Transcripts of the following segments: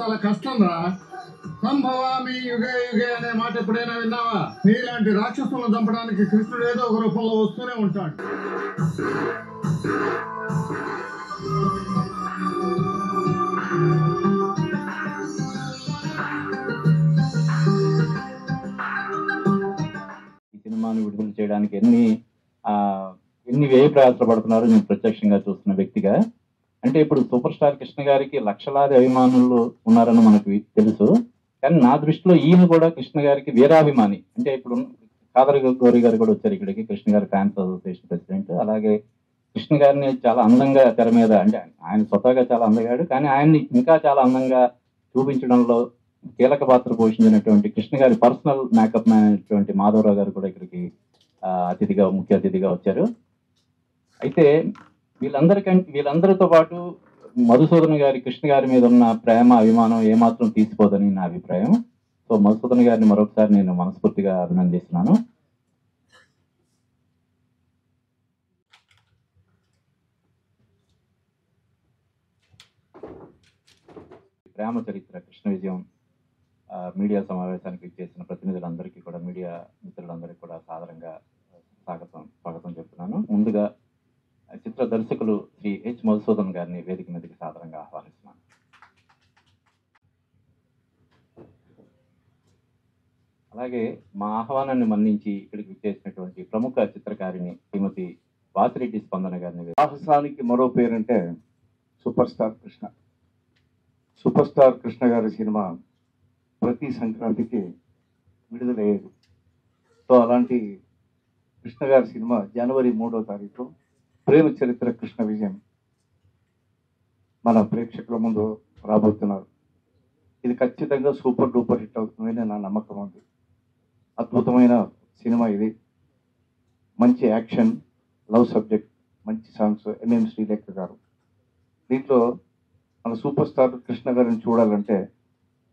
చాలా కష్టం రా. సంభవామి యుగే యుగే అనే మాట ఎప్పుడైనా విన్నావా? నీలాంటి రాక్షసులను చంపడానికి కృష్ణుడు ఏదో ఒక రూపంలో వస్తూనే ఉంటాడు. ఈ సినిమాని విడుదల చేయడానికి ఎన్ని వ్యయ ప్రయాసలు పడుతున్నారో నేను ప్రత్యక్షంగా చూస్తున్న వ్యక్తిగా. అంటే ఇప్పుడు సూపర్ స్టార్ కృష్ణ గారికి లక్షలాది అభిమానులు ఉన్నారని మనకు తెలుసు. కానీ నా దృష్టిలో ఈయన కూడా కృష్ణ గారికి వీరాభిమాని. అంటే ఇప్పుడు కాదర్ గౌరి గారు కూడా వచ్చారు ఇక్కడికి, కృష్ణ గారి ఫ్యాన్స్ అసోసియేషన్ ప్రెసిడెంట్. అలాగే కృష్ణ గారిని చాలా అందంగా తెర మీద, అంటే ఆయన స్వతహాగా చాలా అందగాడు, కానీ ఆయన్ని ఇంకా చాలా అందంగా చూపించడంలో కీలక పాత్ర పోషించినటువంటి కృష్ణ గారి పర్సనల్ మేకప్ మ్యాన్ అయినటువంటి మాధవరావు గారు కూడా ఇక్కడికి ముఖ్య అతిథిగా వచ్చారు. అయితే వీళ్ళందరితో పాటు మధుసూదన్ గారి కృష్ణ గారి మీద ఉన్న ప్రేమ అభిమానం ఏమాత్రం తీసిపోదని నా అభిప్రాయం. సో మధుసూదన్ గారిని మరొకసారి నేను మనస్ఫూర్తిగా అభినందిస్తున్నాను. ప్రేమ చరిత్ర కృష్ణ విజయం మీడియా సమావేశానికి చేసిన ప్రతినిధులందరికీ కూడా, మీడియా మిత్రులందరికీ కూడా సాదరంగా స్వాగతం చెప్తున్నాను. ముందుగా చిత్ర దర్శకులు శ్రీ హెచ్ మధుసూదన్ గారిని వేదిక మీదకి సాదరంగా ఆహ్వానిస్తున్నాను. అలాగే మా ఆహ్వానాన్ని మన్నించి ఇక్కడికి విచ్చేసినటువంటి ప్రముఖ చిత్రకారిణి శ్రీమతి వాసిరెడ్డి స్పందన గారిని. సాహసానికి మరో పేరంటే super star Krishna. Super star Krishna గారి సినిమా ప్రతి సంక్రాంతికి విడుదలయ్యేది. సో అలాంటి కృష్ణ గారి సినిమా జనవరి 3వ తారీఖు ప్రేమ చరిత్ర కృష్ణ విజయం మన ప్రేక్షకుల ముందు రాబోతున్నారు. ఇది ఖచ్చితంగా సూపర్ డూపర్ హిట్ అవుతుందని నా నమ్మకం ఉంది. అద్భుతమైన సినిమా ఇది. మంచి యాక్షన్, లవ్ సబ్జెక్ట్, మంచి సాంగ్స్, ఎంఎం శ్రీలేఖ గారు. దీంట్లో మన సూపర్ స్టార్ కృష్ణ గారిని చూడాలంటే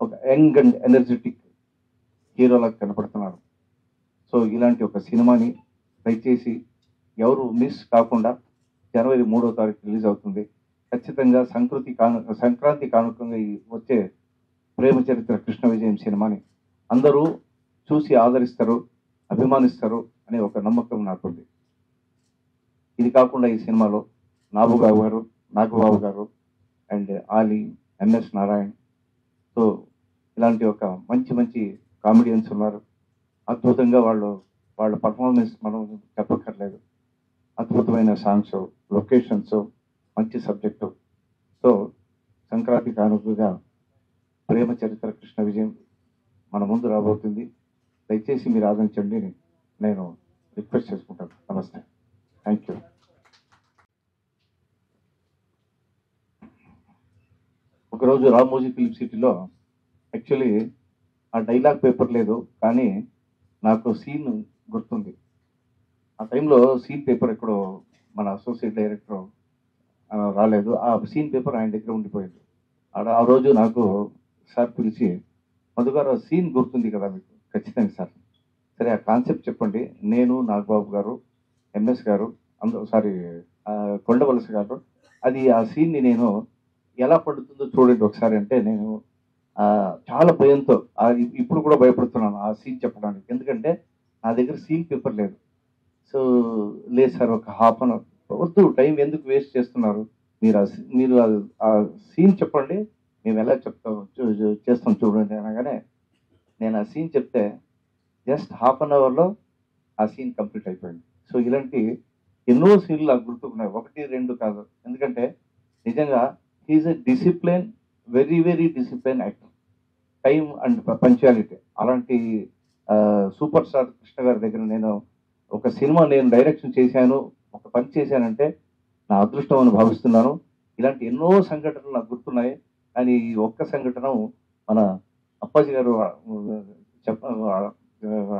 ఒక యంగ్ అండ్ ఎనర్జెటిక్ హీరోలాగా కనపడుతున్నారు. సో ఇలాంటి ఒక సినిమాని దయచేసి ఎవరు మిస్ కాకుండా జనవరి 3వ తారీఖు రిలీజ్ అవుతుంది. ఖచ్చితంగా సంక్రాంతి కానుకంగా వచ్చే ప్రేమ చరిత్ర కృష్ణ విజయం సినిమాని అందరూ చూసి ఆదరిస్తారు, అభిమానిస్తారు అనే ఒక నమ్మకం నాకుంది. ఇది కాకుండా ఈ సినిమాలో నాగబాబు గారు and Ali, MS Narayan, so ఇలాంటి ఒక మంచి కామెడియన్స్ ఉన్నారు. అద్భుతంగా వాళ్ళ పర్ఫార్మెన్స్ మనం చెప్పక్కర్లేదు. అద్భుతమైన సాంగ్స్, లొకేషన్స్, మంచి సబ్జెక్టు. సో సంక్రాంతి కానుకగా ప్రేమ చరిత్ర కృష్ణ విజయం మన ముందు రాబోతుంది. దయచేసి మీరు ఆదరించండి నేను రిక్వెస్ట్ చేసుకుంటాను. నమస్తే, థ్యాంక్ యూ. ఒకరోజు రామోజీ ఫిలిం సిటీలో యాక్చువల్లీ ఆ డైలాగ్ పేపర్ లేదు, కానీ నాకు సీన్ గుర్తుంది. ఆ టైంలో సీన్ పేపర్ ఎక్కడో మన అసోసియేట్ డైరెక్టర్ రాలేదు. ఆ సీన్ పేపర్ ఆయన దగ్గర ఉండిపోయింది. ఆ రోజు నాకు సార్ పిలిచి, మధుగారు సీన్ గుర్తుంది కదా మీకు? ఖచ్చితంగా సార్. సరే ఆ కాన్సెప్ట్ చెప్పండి. నేను, నాగబాబు గారు, ఎంఎస్ గారు, కొండవలస గారు, అది ఆ సీన్ని నేను ఎలా పడుతుందో చూడండి ఒకసారి అంటే, నేను చాలా భయంతో ఇప్పుడు కూడా భయపడుతున్నాను ఆ సీన్ చెప్పడానికి. ఎందుకంటే నా దగ్గర సీన్ పేపర్ లేదు. సో లేదు సార్, ఒక హాఫ్ అన్ అవర్ వద్దు, టైం ఎందుకు వేస్ట్ చేస్తున్నారు, మీరు ఆ సీన్ చెప్పండి, మేము ఎలా చేస్తాం చూడండి అనగానే నేను ఆ సీన్ చెప్తే జస్ట్ హాఫ్ అన్ అవర్లో ఆ సీన్ కంప్లీట్ అయిపోయింది. సో ఇలాంటి ఎన్నో సీన్లు నాకు గుర్తుకున్నాయి, 1, 2 కాదు. ఎందుకంటే నిజంగా he is a discipline, very discipline actor. Time and punctuality. అలాంటి సూపర్ స్టార్ కృష్ణ గారి దగ్గర నేను ఒక సినిమా డైరెక్షన్ చేశాను, ఒక పని చేశానంటే నా అదృష్టం అని భావిస్తున్నాను. ఇలాంటి ఎన్నో సంఘటనలు నాకు గుర్తున్నాయి. కానీ ఈ ఒక్క సంఘటన మన అప్పాజీ గారు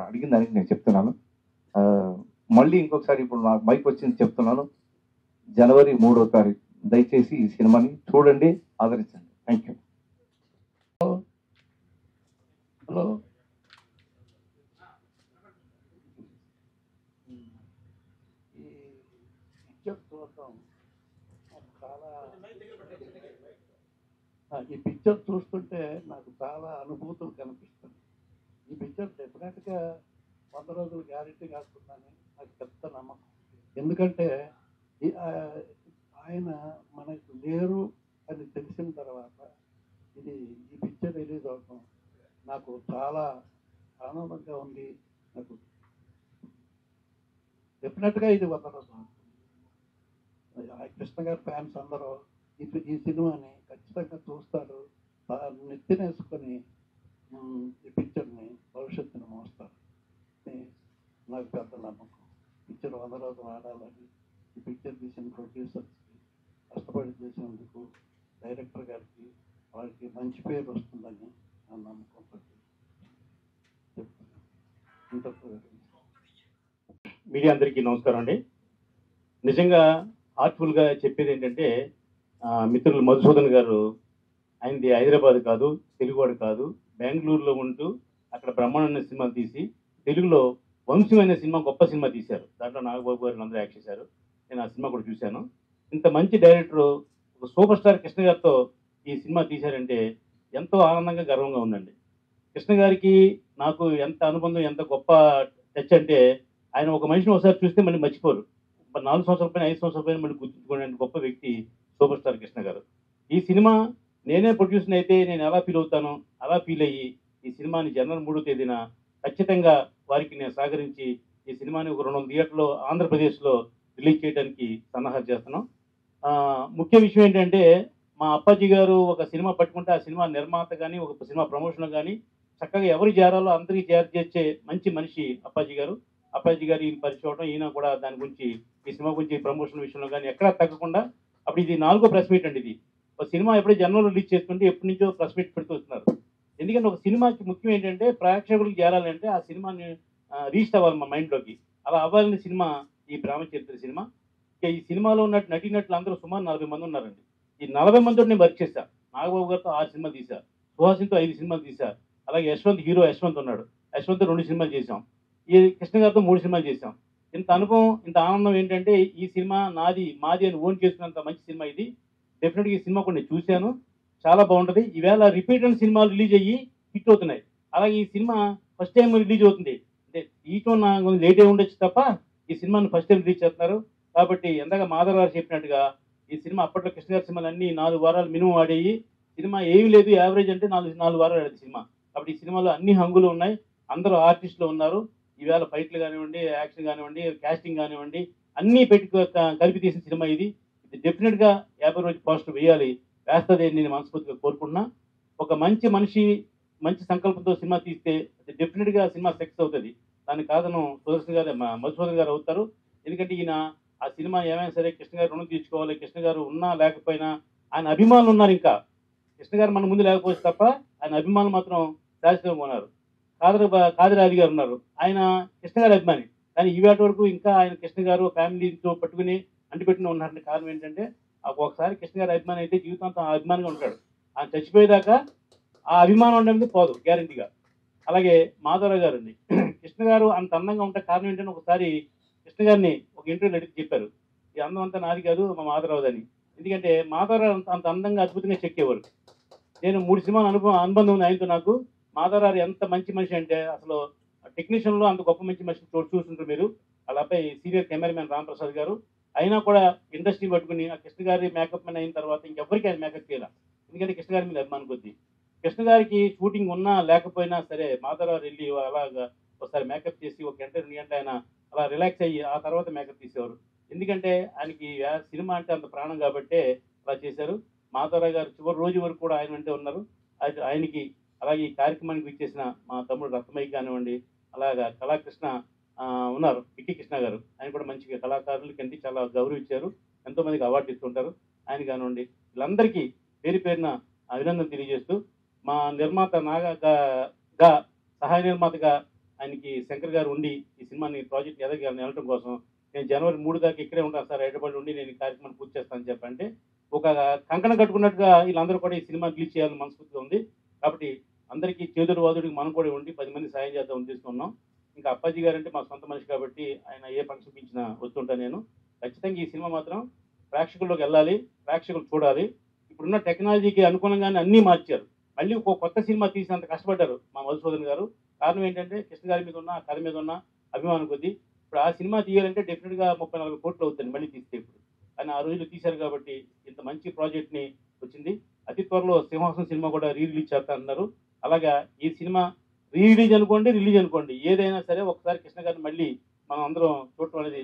అడిగిన దానికి నేను చెప్తున్నాను. మళ్ళీ ఇంకొకసారి ఇప్పుడు నాకు మైక్ వచ్చింది చెప్తున్నాను. జనవరి 3వ తారీఖు దయచేసి ఈ సినిమాని చూడండి, ఆదరించండి. Thank you. హలో, చాలా ఈ పిక్చర్ చూస్తుంటే నాకు చాలా అనుభూతులు కనిపిస్తుంది. ఈ పిక్చర్ డెఫినెట్గా 100 రోజులు గ్యారెంటీ కాకుండానే నాకు పెద్ద నమ్మకం. ఎందుకంటే ఆయన మనకు లేరు అని తెలిసిన తర్వాత ఈ పిక్చర్ రిలీజ్ అవటం నాకు చాలా ఆనందంగా ఉంది. నాకు డెఫినెట్గా ఇది 100 రోజులు. కృష్ణ గారి ఫ్యాన్స్ అందరూ ఈ సినిమాని ఖచ్చితంగా చూస్తారు, నెత్తినేసుకొని ఈ పిక్చర్ని భవిష్యత్తుని మోస్తారు అని నాకు పెద్ద నమ్మకం. పిక్చర్ 100 రోజులు ఆడాలని ఈ పిక్చర్ తీసిన ప్రొడ్యూసర్స్కి, కష్టపడి చేసినందుకు డైరెక్టర్ గారికి, వారికి మంచి పేరు వస్తుందని నా నమ్మకం చెప్తున్నాను. మీడియా అందరికీ నమస్కారం అండి. నిజంగా హార్ట్ఫుల్గా చెప్పేది ఏంటంటే మిత్రులు మధుసూదన్ గారు, ఆయనది హైదరాబాద్ కాదు, తెలుగువాడు కాదు, బెంగళూరులో ఉంటూ అక్కడ బ్రహ్మాండ సినిమాలు తీసి తెలుగులో వంశం అనే సినిమా గొప్ప సినిమా తీశారు. దాంట్లో నాగబాబు గారు అందరూ యాక్ట్ చేశారు. నేను ఆ సినిమా కూడా చూశాను. ఇంత మంచి డైరెక్టర్ ఒక సూపర్ స్టార్ కృష్ణ గారితో ఈ సినిమా తీశారంటే ఎంతో ఆనందంగా గర్వంగా ఉందండి. కృష్ణ గారికి నాకు ఎంత అనుబంధం, ఎంత గొప్ప టచ్ అంటే ఆయన ఒక మనిషిని ఒకసారి చూస్తే మళ్ళీ మర్చిపోరు. 4 సంవత్సరాల పైన 5 సంవత్సరాల పైన మళ్ళీ గుర్తుంచుకునే గొప్ప వ్యక్తి సూపర్ స్టార్ కృష్ణ గారు. ఈ సినిమా నేనే ప్రొడ్యూసర్ అయితే నేను ఎలా ఫీల్ అవుతానో అలా ఫీల్ అయ్యి ఈ సినిమాని జనవరి 3వ తేదీన ఖచ్చితంగా వారికి నేను సహకరించి ఈ సినిమాని ఒక 200 థియేటర్లో ఆంధ్రప్రదేశ్లో రిలీజ్ చేయడానికి సన్నాహాలు చేస్తున్నాం. ముఖ్య విషయం ఏంటంటే మా అప్పాజీ గారు ఒక సినిమా పట్టుకుంటే ఆ సినిమా నిర్మాత కానీ ఒక సినిమా ప్రమోషన్ కానీ చక్కగా ఎవరు చేరాలో అందరికీ చేర్చే మంచి మనిషి అప్పాజీ గారు. అప్పాజీ గారు ఈయన పరిచయం అవడం, ఈయన కూడా దాని గురించి ఈ సినిమా గురించి ప్రమోషన్ విషయంలో కానీ ఎక్కడా తగ్గకుండా అప్పుడు ఇది 4వ ప్రెస్ మీట్ అండి. ఇది ఒక సినిమా ఎప్పుడైతే జనవరిలో రిలీజ్ చేస్తుంటే ఎప్పటి నుంచో ప్రెస్ మీట్ పెడుతూ వస్తున్నారు. ఎందుకంటే ఒక సినిమాకి ముఖ్యం ఏంటంటే ప్రేక్షకులకు చేరాలంటే ఆ సినిమాని రీచ్ అవ్వాలి మా మైండ్లోకి. అలా అవ్వాలని సినిమా ఈ రామచరిత్ర సినిమా. ఈ సినిమాలో ఉన్న నటీనటులు అందరూ సుమారు 40 మంది ఉన్నారండి. ఈ 40 మందితో నేను వర్క్ చేశా. నాగబాబు గారితో 6 సినిమాలు తీశా, సుహాసిన్తో 5 సినిమాలు తీశా, అలాగే హీరో యశ్వంత్ ఉన్నాడు, యశ్వంత్ 2 సినిమాలు చేశాం, ఈ కృష్ణ గారితో 3 సినిమాలు చేశాం. ఇంత అనుభవం, ఇంత ఆనందం ఏంటంటే ఈ సినిమా మాది అని ఓన్ చేసుకున్నంత మంచి సినిమా ఇది. డెఫినెట్గా ఈ సినిమా కూడా నేను చూశాను, చాలా బాగుంటుంది. ఈవేళ రిపీట్ అయిన సినిమాలు రిలీజ్ అయ్యి హిట్ అవుతున్నాయి. అలాగే ఈ సినిమా ఫస్ట్ టైం రిలీజ్ అవుతుంది అంటే ఈటో నాకు లేట్ అయి ఉండొచ్చు తప్ప ఈ సినిమాని ఫస్ట్ టైం రిలీజ్ చేస్తున్నారు. కాబట్టి ఎందాక మాధవ్ గారు చెప్పినట్టుగా ఈ సినిమా అప్పట్లో కృష్ణ గారి సినిమాలు అన్ని 4 వారాలు మినిమం ఆడేవి. సినిమా ఏమీ లేదు, యావరేజ్ అంటే 4 వారాలు ఆడేది సినిమా. కాబట్టి ఈ సినిమాలో అన్ని హంగులు ఉన్నాయి, అందరూ ఆర్టిస్టులు ఉన్నారు. ఈవేళ ఫైట్లు కానివ్వండి, యాక్షన్ కానివ్వండి, కాస్టింగ్ కానివ్వండి, అన్నీ కలిపి తీసిన సినిమా ఇది. డెఫినెట్గా 50 రోజు పోస్టర్ వేయాలి, వేస్తుంది నేను మనస్ఫూర్తిగా కోరుకుంటున్నా. ఒక మంచి మనిషి మంచి సంకల్పంతో సినిమా తీస్తే డెఫినెట్గా సినిమా సక్సెస్ అవుతుంది. దానికి కారణం సుదర్శన్ గారు, మధుసూదన్ గారు అవుతారు. ఎందుకంటే ఈయన ఆ సినిమా ఏమైనా సరే కృష్ణ గారు రుణం తీర్చుకోవాలి. కృష్ణ గారు ఉన్నా లేకపోయినా ఆయన అభిమానులు ఉన్నారు. ఇంకా కృష్ణ గారు మన ముందు లేకపోతే తప్ప ఆయన అభిమానులు మాత్రం శాశ్వతంగా ఉన్నారు. కాదిరాజు గారు ఉన్నారు, ఆయన కృష్ణ గారి అభిమాని. కానీ ఈవేటి వరకు ఇంకా ఆయన కృష్ణ గారు ఫ్యామిలీతో పట్టుకుని అంటిపెట్టుకుని ఉన్నారంటే కారణం ఏంటంటే ఒకసారి కృష్ణ గారి అభిమాని అయితే జీవితాంతం ఆ అభిమానిగా ఉంటాడు. ఆయన చచ్చిపోయేదాకా ఆ అభిమానం ఉండేది పోదు గ్యారంటీగా. అలాగే మాధవరావు గారు అండి, కృష్ణ గారు అంత అందంగా ఉంటే కారణం ఏంటంటే ఒకసారి కృష్ణ గారిని ఒక ఇంటర్వ్యూలో అడిగి చెప్పారు, ఈ అందం అంతా నాది కాదు మా మాధవరావు అని. ఎందుకంటే మాధవరావు అంత అందంగా అద్భుతంగా చెక్కేవారు. నేను 3 సినిమాల అనుబంధం ఉంది ఆయనతో నాకు. మాధవరావు ఎంత మంచి మనిషి అంటే అసలు టెక్నీషియన్లో అంత గొప్ప మంచి మనిషి చూస్తుంటారు మీరు. వాళ్ళ అబ్బాయి సీనియర్ కెమెరామెన్ రాంప్రసాద్ గారు, అయినా కూడా ఇండస్ట్రీ పట్టుకుని ఆ కృష్ణ గారి మేకప్ మ్యాన్ అయిన తర్వాత ఇంకెవరికి ఆయన మేకప్ చేయాలి. ఎందుకంటే కృష్ణ గారి మీద అభిమానం కొద్ది. కృష్ణ గారికి షూటింగ్ ఉన్నా లేకపోయినా సరే మాధవరావు వెళ్ళి అలాగా ఒకసారి మేకప్ చేసి 1 గంట 2 గంట ఆయన అలా రిలాక్స్ అయ్యి ఆ తర్వాత మేకప్ తీసేవారు. ఎందుకంటే ఆయనకి సినిమా అంటే అంత ప్రాణం కాబట్టే అలా చేశారు. మాధవరావు గారు చివరి రోజు వరకు కూడా ఆయన వెంటే ఉన్నారు. ఆయనకి అలాగే ఈ కార్యక్రమానికి ఇచ్చేసిన మా తమ్ముడు రత్నమయ్య కానివ్వండి, అలాగా కళాకృష్ణ ఉన్నారు, పిట్టి కృష్ణ గారు, ఆయన కూడా మంచిగా కళాకారులకి చాలా గౌరవించారు, ఎంతో మందికి అవార్డు ఇస్తుంటారు. ఆయన కానివ్వండి, వీళ్ళందరికీ పేరు పేరున అభినందన తెలియజేస్తూ మా నిర్మాత నాగా సహాయ నిర్మాతగా ఆయనకి శంకర్ గారు ఉండి ఈ సినిమాని ప్రాజెక్ట్ వెళ్ళడం కోసం నేను జనవరి 3 దాకా ఇక్కడే ఉంటాను సార్, హైదరాబాద్ ఉండి నేను ఈ కార్యక్రమాన్ని పూర్తి చేస్తానని చెప్పంటే ఒక కంకణం కట్టుకున్నట్టుగా వీళ్ళందరూ కూడా ఈ సినిమా రిలీజ్ చేయాలని మనస్ఫూర్తిగా ఉంది. కాబట్టి అందరికీ చేదుడు వాదుడికి మనం కూడా ఉండి 10 మంది సాయం చేద్దాం ఉద్దేశిస్తున్నాం. ఇంకా అప్పాజీ గారు అంటే మా సొంత మనిషి కాబట్టి ఆయన ఏ ఫంక్షన్ ఇచ్చినా వస్తుంటా నేను. ఖచ్చితంగా ఈ సినిమా మాత్రం ప్రేక్షకుల్లోకి వెళ్ళాలి, ప్రేక్షకులు చూడాలి. ఇప్పుడు ఇప్పుడున్న టెక్నాలజీకి అనుగుణంగానే అన్నీ మార్చారు. మళ్ళీ ఒక కొత్త సినిమా తీసినంత కష్టపడ్డారు మా మధుసూదన్ గారు. కారణం ఏంటంటే కృష్ణ గారి మీద ఉన్న కథ మీద ఉన్న అభిమానం కొద్దీ ఇప్పుడు ఆ సినిమా తీయాలంటే డెఫినెట్గా 30-40 కోట్లు అవుతుంది మళ్ళీ తీస్తే ఇప్పుడు. కానీ ఆ రోజులు తీశారు కాబట్టి ఇంత మంచి ప్రాజెక్ట్ని వచ్చింది. అతి త్వరలో సింహాసనం సినిమా కూడా రిలీజ్ చేస్తా అన్నారు. అలాగా ఈ సినిమా రిలీజ్ అనుకోండి ఏదైనా సరే ఒకసారి కృష్ణ గారిని మళ్ళీ మనం అందరం చూడటం అనేది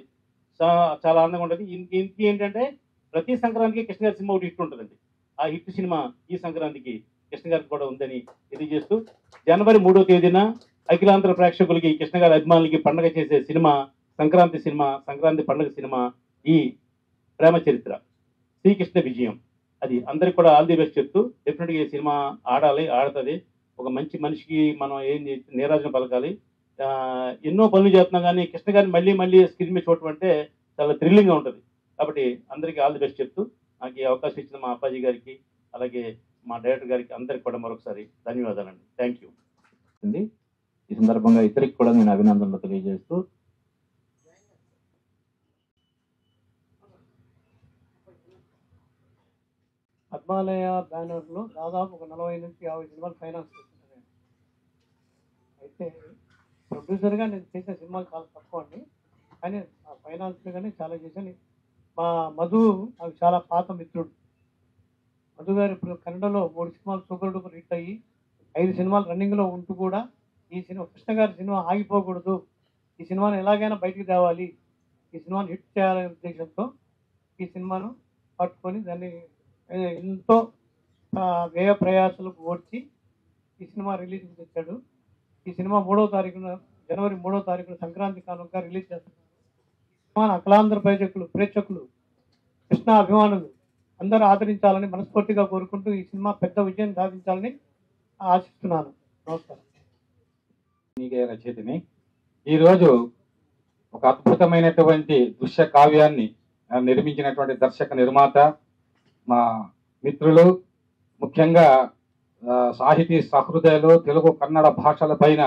చాలా ఆనందంగా ఉంటుంది. ఇంక ఏంటంటే ప్రతి సంక్రాంతికి కృష్ణ గారి సినిమా ఒకటి హిట్ ఉంటుందండి. ఆ హిట్ సినిమా ఈ సంక్రాంతికి కృష్ణ గారికి కూడా ఉందని తెలియజేస్తూ జనవరి 3వ తేదీన అఖిలాంధ్ర ప్రేక్షకులకి కృష్ణ గారి అభిమానులకి పండగ చేసే సినిమా సంక్రాంతి పండుగ సినిమా ఈ ప్రేమ చరిత్ర శ్రీకృష్ణ విజయం. అది అందరికి కూడా ఆల్ ది బెస్ట్ చెప్తూ డెఫినెట్గా ఈ సినిమా ఆడుతుంది. ఒక మంచి మనిషికి మనం ఏం నీరాజన పలకాలి. ఎన్నో పనులు చేస్తున్నాం కానీ కృష్ణ గారిని మళ్ళీ స్క్రీన్ మీద చూడటం అంటే చాలా థ్రిల్లింగ్గా ఉంటుంది. కాబట్టి అందరికీ ఆల్ ది బెస్ట్ చెప్తూ నాకు ఈ అవకాశం ఇచ్చిన మా అప్పాజీ గారికి అలాగే మా డైరెక్టర్ గారికి అందరికి కూడా మరొకసారి ధన్యవాదాలండి. Thank you. ఈ సందర్భంగా ఇద్దరికి కూడా నేను అభినందనలు తెలియజేస్తూ పద్మాలయ బ్యానర్లో దాదాపు ఒక 40 నుంచి 50 సినిమాలు ఫైనాన్స్ చేస్తున్నాను. అయితే ప్రొడ్యూసర్గా నేను చేసిన సినిమాలు చాలా తక్కువ అండి, కానీ ఆ ఫైనాన్స్గానే చాలా చేశాను. మా మధు నాకు చాలా పాత మిత్రుడు. మధు గారు ఇప్పుడు కన్నడలో 3 సినిమాలు సూపర్ డూపర్ హిట్ అయ్యి 5 సినిమాలు రన్నింగ్లో ఉంటూ కూడా ఈ సినిమా కృష్ణ గారి సినిమా ఆగిపోకూడదు, ఈ సినిమాను ఎలాగైనా బయటికి తేవాలి, ఈ సినిమాను హిట్ చేయాలనే ఉద్దేశంతో ఈ సినిమాను పట్టుకొని దాన్ని ఎంతో వ్యయ ప్రయాసాలకు ఓడ్చి ఈ సినిమా రిలీజ్ తెచ్చాడు. ఈ సినిమా జనవరి 3వ తారీఖున సంక్రాంతి కానుక రిలీజ్ చేస్తారు. సినిమాను అఖిలాంధ్ర ప్రేక్షకులు కృష్ణ అభిమానులు అందరూ ఆదరించాలని మనస్ఫూర్తిగా కోరుకుంటూ ఈ సినిమా పెద్ద విజయం సాధించాలని ఆశిస్తున్నాను. నమస్కారం. రచయితని ఈరోజు ఒక అద్భుతమైనటువంటి దృశ్య కావ్యాన్ని నిర్మించినటువంటి దర్శక నిర్మాత మా మిత్రులు, ముఖ్యంగా సాహితీ సహృదయులు, తెలుగు కన్నడ భాషల పైన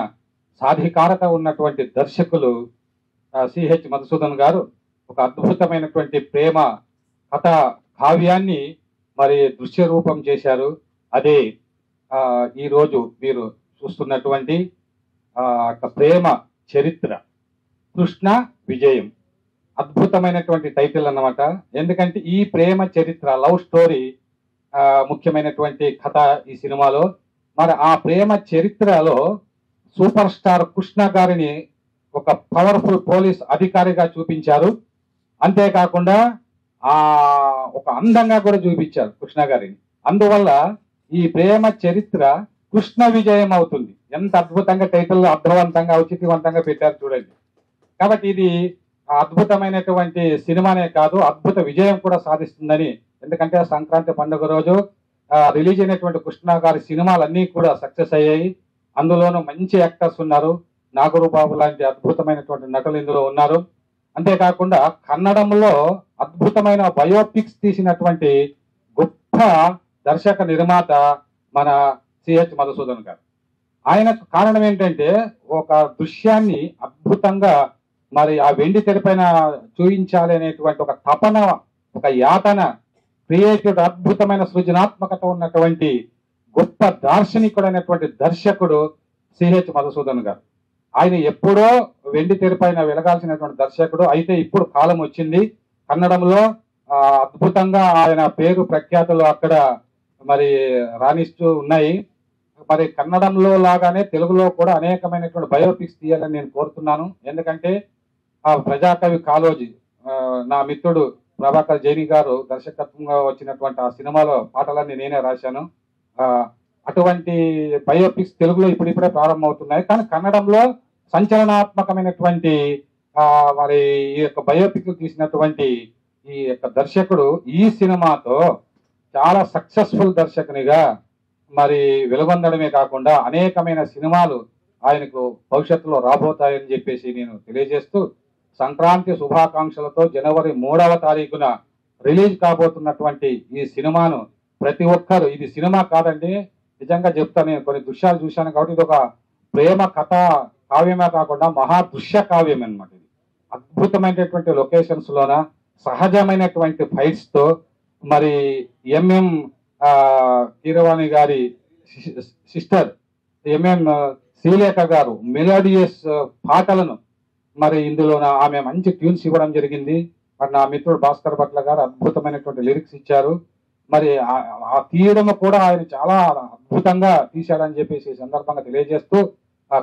సాధికారత ఉన్నటువంటి దర్శకులు సిహెచ్ మధుసూదన్ గారు ఒక అద్భుతమైనటువంటి ప్రేమ కథ కావ్యాన్ని మరి దృశ్య రూపం చేశారు. అదే ఈరోజు మీరు చూస్తున్నటువంటి ప్రేమ చరిత్ర కృష్ణ విజయం. అద్భుతమైనటువంటి టైటిల్ అన్నమాట. ఎందుకంటే ఈ ప్రేమ చరిత్ర లవ్ స్టోరీ ముఖ్యమైనటువంటి కథ ఈ సినిమాలో. మరి ఆ ప్రేమ చరిత్రలో సూపర్ స్టార్ కృష్ణ గారిని ఒక పవర్ఫుల్ పోలీస్ అధికారిగా చూపించారు. అంతేకాకుండా ఒక అందంగా కూడా చూపించారు కృష్ణ గారిని. అందువల్ల ఈ ప్రేమ చరిత్ర కృష్ణ విజయం అవుతుంది. ఎంత అద్భుతంగా టైటిల్ అర్థవంతంగా ఔచిత్యవంతంగా పెట్టారు చూడండి. కాబట్టి ఇది అద్భుతమైనటువంటి సినిమానే కాదు, అద్భుత విజయం కూడా సాధిస్తుందని. ఎందుకంటే సంక్రాంతి పండుగ రోజు రిలీజ్ అయినటువంటి కృష్ణ గారి సినిమాలన్నీ కూడా సక్సెస్ అయ్యాయి. అందులోనూ మంచి యాక్టర్స్ ఉన్నారు. నాగరూబాబు లాంటి అద్భుతమైనటువంటి నటులు ఇందులో ఉన్నారు. అంతేకాకుండా కన్నడంలో అద్భుతమైన బయోపిక్స్ తీసినటువంటి గొప్ప దర్శక నిర్మాత మన సిహెచ్ మధుసూదన్ గారు. ఆయనకు కారణం ఏంటంటే ఒక దృశ్యాన్ని అద్భుతంగా మరి ఆ వెండి తెరపైన చూపించాలి అనేటువంటి ఒక తపన, ఒక యాతన, క్రియేటివ్ అద్భుతమైన సృజనాత్మకత ఉన్నటువంటి గొప్ప దార్శనికుడైనటువంటి దర్శకుడు సిహెచ్ మధుసూదన్ గారు. ఆయన ఎప్పుడో వెండి తెరపైన వెలగాల్సినటువంటి దర్శకుడు. అయితే ఇప్పుడు కాలం వచ్చింది, కన్నడంలో అద్భుతంగా ఆయన పేరు ప్రఖ్యాతులు అక్కడ మరి రాణిస్తూ ఉన్నాయి. మరి కన్నడంలో లాగానే తెలుగులో కూడా అనేకమైనటువంటి బయోపిక్స్ తీయాలని నేను కోరుతున్నాను. ఎందుకంటే ఆ ప్రజాకవి కాళోజీ నా మిత్రుడు ప్రభాకర్ జైని గారు దర్శకత్వంగా వచ్చినటువంటి ఆ సినిమాలో పాటలన్నీ నేనే రాశాను. అటువంటి బయోపిక్స్ తెలుగులో ఇప్పుడిప్పుడే ప్రారంభమవుతున్నాయి. కానీ కన్నడంలో సంచలనాత్మకమైనటువంటి మరి ఈ యొక్క బయోపిక్ తీసినటువంటి ఈ యొక్క దర్శకుడు ఈ సినిమాతో చాలా సక్సెస్ఫుల్ దర్శకునిగా మరి వెలుగొందడమే కాకుండా అనేకమైన సినిమాలు ఆయనకు భవిష్యత్తులో రాబోతాయని చెప్పేసి నేను తెలియజేస్తూ సంక్రాంతి శుభాకాంక్షలతో జనవరి 3వ తారీఖున రిలీజ్ కాబోతున్నటువంటి ఈ సినిమాను ప్రతి ఒక్కరు, ఇది సినిమా కాదండి, నిజంగా చెప్తాను, నేను కొన్ని దృశ్యాలు చూశాను కాబట్టి ఇది ఒక ప్రేమ కథ కావ్యమే కాకుండా మహా దృశ్య కావ్యం అన్నమాట. ఇది అద్భుతమైనటువంటి లొకేషన్స్ లోన సహజమైనటువంటి ఫైట్స్ తో మరి ఎంఎం కీరవాణి గారి సిస్టర్ శ్రీలేఖ గారు మెలోడియస్ పాటలను మరి ఇందులో ఆమె మంచి ట్యూన్స్ ఇవ్వడం జరిగింది. మరి నా మిత్రుడు భాస్కర్ భట్ల గారు అద్భుతమైనటువంటి లిరిక్స్ ఇచ్చారు. మరి ఆ తీయడం కూడా ఆయన చాలా అద్భుతంగా తీశాడని చెప్పేసి ఈ సందర్భంగా తెలియజేస్తూ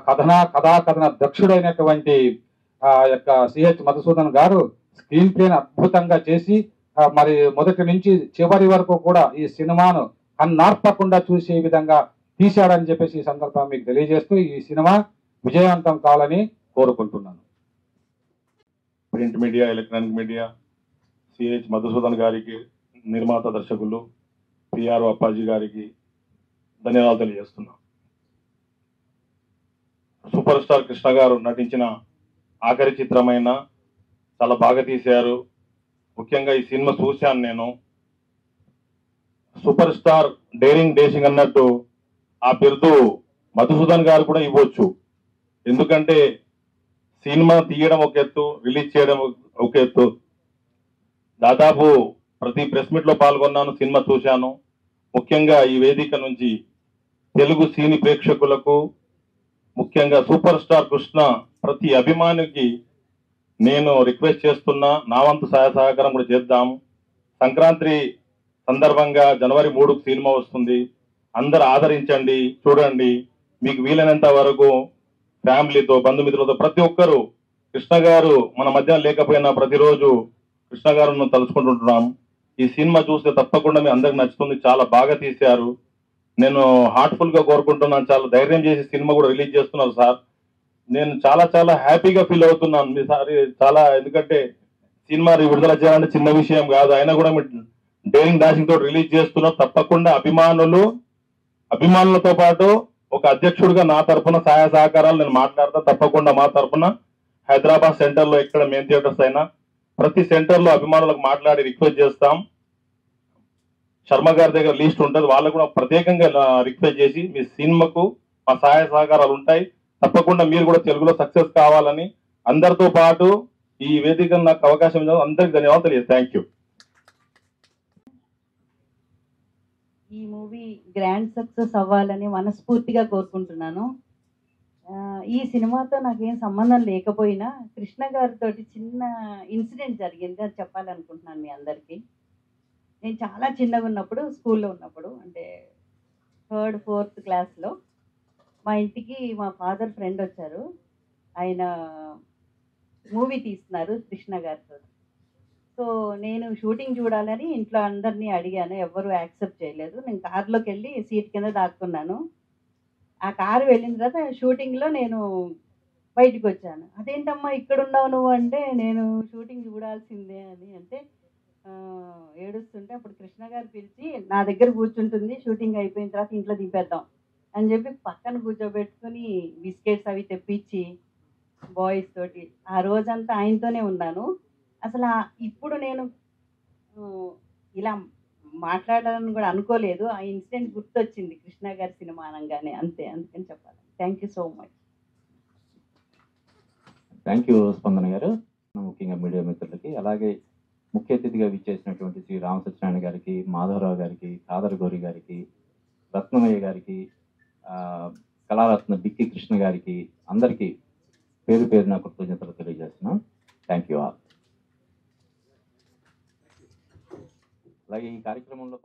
కథాకథన దక్షుడైనటువంటి యొక్క సిహెచ్ మధుసూదన్ గారు స్క్రీన్ ప్లేని అద్భుతంగా చేసి మరి మొదటి నుంచి చివరి వరకు కూడా ఈ సినిమాను కన్నార్పకుండా చూసే విధంగా తీశాడని చెప్పేసి ఈ సందర్భంగా మీకు తెలియజేస్తూ ఈ సినిమా విజయవంతం కావాలని కోరుకుంటున్నాను. Print media, electronic media, CH Madhusudan గారికి, నిర్మాత దర్శకులు పిఆర్ అప్పాజీ గారికి ధన్యవాదాలు తెలియజేస్తున్నాం. సూపర్ స్టార్ కృష్ణ గారు నటించిన ఆఖరి చిత్రమైన చాలా బాగా తీశారు. ముఖ్యంగా ఈ సినిమా చూశాను నేను. సూపర్ స్టార్ డేరింగ్ డేసింగ్ అన్నట్టు ఆ బిరుదు మధుసూదన్ గారు కూడా ఇవ్వచ్చు. ఎందుకంటే సినిమా తీయడం ఒక ఎత్తు, రిలీజ్ చేయడం ఒక ఎత్తు. దాదాపు ప్రతి ప్రెస్ మీట్ లో పాల్గొన్నాను, సినిమా చూశాను. ముఖ్యంగా ఈ వేదిక నుంచి తెలుగు సినీ ప్రేక్షకులకు, ముఖ్యంగా సూపర్ స్టార్ కృష్ణ ప్రతి అభిమానికి నేను రిక్వెస్ట్ చేస్తున్నా, నా వంతు సహాయ సహకారం కూడా చేద్దాం. సంక్రాంతి సందర్భంగా జనవరి 3కు సినిమా వస్తుంది. అందరు ఆదరించండి, చూడండి. మీకు వీలైనంత వరకు ఫ్యామిలీతో, బంధుమిత్రులతో ప్రతి ఒక్కరూ కృష్ణ గారు మన మధ్య లేకపోయినా ప్రతిరోజు కృష్ణ గారు తలుచుకుంటుంటున్నాం. ఈ సినిమా చూస్తే తప్పకుండా మీ అందరికి నచ్చుతుంది. చాలా బాగా తీశారు. నేను హార్ట్ఫుల్ గా కోరుకుంటున్నాను. చాలా ధైర్యం చేసి సినిమా కూడా రిలీజ్ చేస్తున్నారు సార్. నేను చాలా చాలా హ్యాపీగా ఫీల్ అవుతున్నాను మీ సారి చాలా. ఎందుకంటే సినిమా విడుదల చేయాలంటే చిన్న విషయం కాదు. అయినా కూడా మీరు డేరింగ్ డాషింగ్ తో రిలీజ్ చేస్తున్నారు. తప్పకుండా అభిమానులతో పాటు ఒక అధ్యక్షుడిగా నా తరఫున సహాయ సహకారాలు నేను మాట్లాడతా. తప్పకుండా మా తరఫున హైదరాబాద్ సెంటర్ లో ఎక్కడ మెయిన్ థియేటర్స్ అయినా ప్రతి సెంటర్ లో అభిమానులకు మాట్లాడి రిక్వెస్ట్ చేస్తాం. శర్మ గారి దగ్గర లిస్ట్ ఉంటుంది, వాళ్ళకు కూడా ప్రత్యేకంగా రిక్వెస్ట్ చేసి మీ సినిమాకు మా సహాయ సహకారాలు ఉంటాయి. తప్పకుండా మీరు కూడా తెలుగులో సక్సెస్ కావాలని అందరితో పాటు ఈ వేదిక నాకు అవకాశం ఇచ్చిన అందరికి ధన్యవాదాలు తెలియదు. Thank you. ఈ మూవీ గ్రాండ్ సక్సెస్ అవ్వాలని మనస్ఫూర్తిగా కోరుకుంటున్నాను. ఈ సినిమాతో నాకేం సంబంధం లేకపోయినా కృష్ణ గారితో చిన్న ఇన్సిడెంట్ జరిగింది, అది చెప్పాలనుకుంటున్నాను మీ అందరికీ. నేను చాలా చిన్నగా ఉన్నప్పుడు, స్కూల్లో ఉన్నప్పుడు, అంటే 3rd, 4th క్లాస్లో మా ఇంటికి మా ఫాదర్ ఫ్రెండ్ వచ్చారు. ఆయన మూవీ తీస్తున్నారు కృష్ణ గారితో. సో నేను షూటింగ్ చూడాలని ఇంట్లో అందరినీ అడిగాను, ఎవ్వరూ యాక్సెప్ట్ చేయలేదు. నేను కార్లోకి వెళ్ళి సీట్ కింద దాక్కున్నాను. ఆ కారు వెళ్ళిన తర్వాత షూటింగ్లో నేను బయటకు వచ్చాను. అదేంటమ్మా ఇక్కడ ఉన్నావు నువ్వు అంటే, నేను షూటింగ్ చూడాల్సిందే అని అంటే ఏడుస్తుంటే, అప్పుడు కృష్ణ గారు పిలిచి నా దగ్గర కూర్చుంటుంది, షూటింగ్ అయిపోయిన తర్వాత ఇంట్లో దింపేద్దాం అని చెప్పి పక్కన కూర్చోబెట్టుకుని బిస్కెట్స్ అవి తెప్పించి బాయ్స్ తోటి ఆ రోజంతా ఆయనతోనే ఉన్నాను. అసలు ఇప్పుడు నేను ఇలా మాట్లాడాలని కూడా అనుకోలేదు. ఆ ఇన్సిడెంట్ గుర్తొచ్చింది కృష్ణ గారి సినిమా అనగానే, అంతే. అందుకని చెప్పాలి. Thank you so much. Thank you స్పందన గారు. ముఖ్యంగా మీడియా మిత్రులకి, అలాగే ముఖ్య అతిథిగా విచ్చేసినటువంటి శ్రీ రామ సత్యనారాయణ గారికి, మాధవరావు గారికి, కాదర్ గౌరి గారికి, రత్నమయ్య గారికి, కళారత్న బిక్కి కృష్ణ గారికి, అందరికీ పేరు పేరున కృతజ్ఞతలు తెలియజేస్తున్నాం. Thank you all. అలాగే ఈ కార్యక్రమంలో